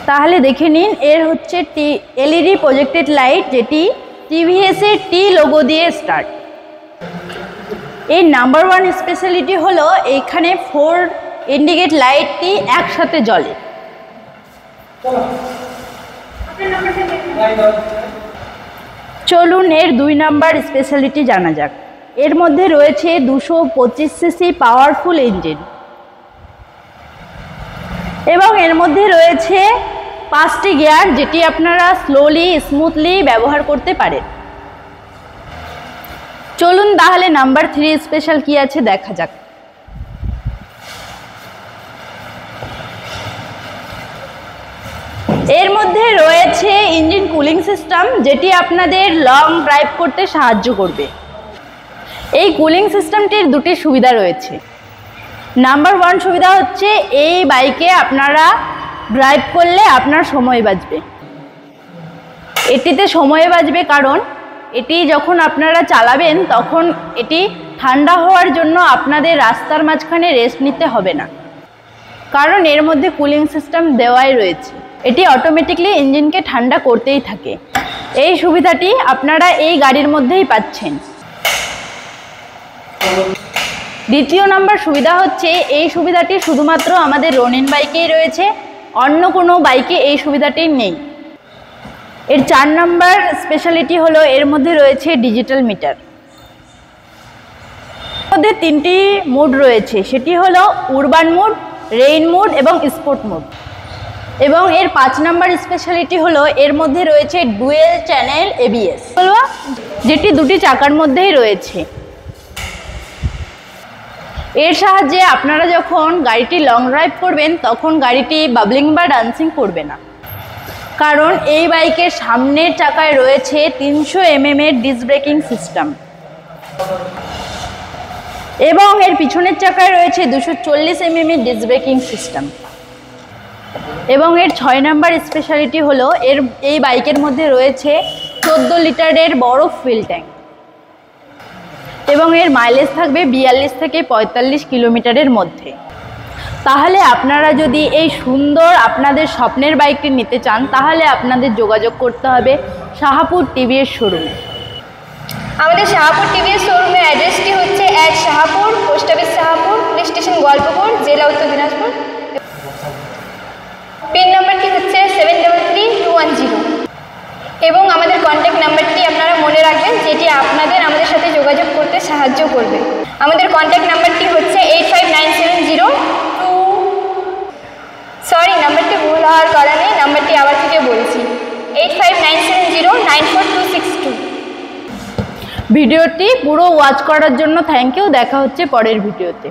তাহলে দেখে নিন, এর হচ্ছে এলইডি প্রজেক্টেড লাইট, যেটি টিভিএস এর টি লোগো দিয়ে স্টার্ট। এর নাম্বার 1 স্পেশালিটি হলো এইখানে 4 ইন্ডিকেট লাইটটি একসাথে জ্বলে। চলুন এর 2 নাম্বার স্পেশালিটি জানা যাক। এর মধ্যে রয়েছে 225 সিসি পাওয়ারফুল ইঞ্জিন এবং এর মধ্যে রয়েছে 5টি গিয়ার, যেটি আপনারা স্লোলি স্মুথলি ব্যবহার করতে পারেন। চলুন তাহলে নাম্বার 3 স্পেশাল কি আছে দেখা যাক। এর মধ্যে রয়েছে ইঞ্জিন কুলিং সিস্টেম, যেটি আপনাদের লং ড্রাইভ করতে সাহায্য করবে। এই কুলিং সিস্টেমটির 2টি সুবিধা রয়েছে। নাম্বার 1 সুবিধা হচ্ছে এই বাইকে আপনারা ড্রাইভ করলে আপনার সময় বাঁচবে। এটিতে সময় বাঁচবে কারণ এটি যখন আপনারা চালাবেন তখন এটি ঠান্ডা হওয়ার জন্য আপনাদের রাস্তার মাঝখানে রেস্ট নিতে হবে না, কারণ এর মধ্যে কুলিং সিস্টেম দেওয়াই রয়েছে। এটি অটোমেটিকলি ইঞ্জিনকে ঠান্ডা করতেই থাকে। এই সুবিধাটি আপনারা এই গাড়ির মধ্যেই পাচ্ছেন। দ্বিতীয় নাম্বার সুবিধা হচ্ছে এই সুবিধাটি শুধুমাত্র আমাদের রনিন বাইকেই রয়েছে, অন্য কোনো বাইকে এই সুবিধাটি নেই। এর 4 নাম্বার স্পেশালিটি হলো এর মধ্যে রয়েছে ডিজিটাল মিটার। এর মধ্যে 3টি মোড রয়েছে, সেটি হলো উরবান মোড, রেইন মোড এবং স্পোর্ট মোড। এবং এর 5 নাম্বার স্পেশালিটি হলো এর মধ্যে রয়েছে ডুয়েল চ্যানেল এবিএস, যেটি 2টি চাকার মধ্যেই রয়েছে। এর সাহায্যে আপনারা যখন গাড়িটি লং ড্রাইভ করবেন তখন গাড়িটি বাবলিং বা ডান্সিং করবে না, কারণ এই বাইকের সামনের চাকায় রয়েছে 300 mm এর ডিস্ক ব্রেকিং সিস্টেম এবং এর পিছনের চাকায় রয়েছে 240 mm এর ডিস্ক ব্রেকিং সিস্টেম। এবং এর 6 নাম্বার স্পেশালিটি হলো এই বাইকের মধ্যে রয়েছে 14 লিটারের বড় ফুয়েল ট্যাঙ্ক এবং এর মাইলেজ থাকবে 42 থেকে 45 কিলোমিটারের মধ্যে। তাহলে আপনারা যদি এই সুন্দর আপনাদের স্বপ্নের বাইকটি নিতে চান তাহলে আপনাদের যোগাযোগ করতে হবে শাহাপুর টিভিএস শোরুমে। আমাদের শাহাপুর টিভিএস শোরুমের অ্যাড্রেসটি হচ্ছে 1 Shahapur, post office Shahapur, police station Galpapur, জেলা উত্তর দিনাজপুর। পিন নাম্বারটি হচ্ছে 733210 এবং আমাদের কন্ট্যাক্ট নাম্বারটি আপনারা মনে রাখবেন, যেটি আপনাদের আমাদের সাথে যোগাযোগ করতে সাহায্য করবে। আমাদের কন্ট্যাক্ট নাম্বারটি হচ্ছে 85970 নাম্বারটি ভুল হওয়ার কারণে নাম্বারটি আবার থেকে বলছি 8597094262। ভিডিওটি পুরো ওয়াচ করার জন্য থ্যাংক ইউ। দেখা হচ্ছে পরের ভিডিওতে।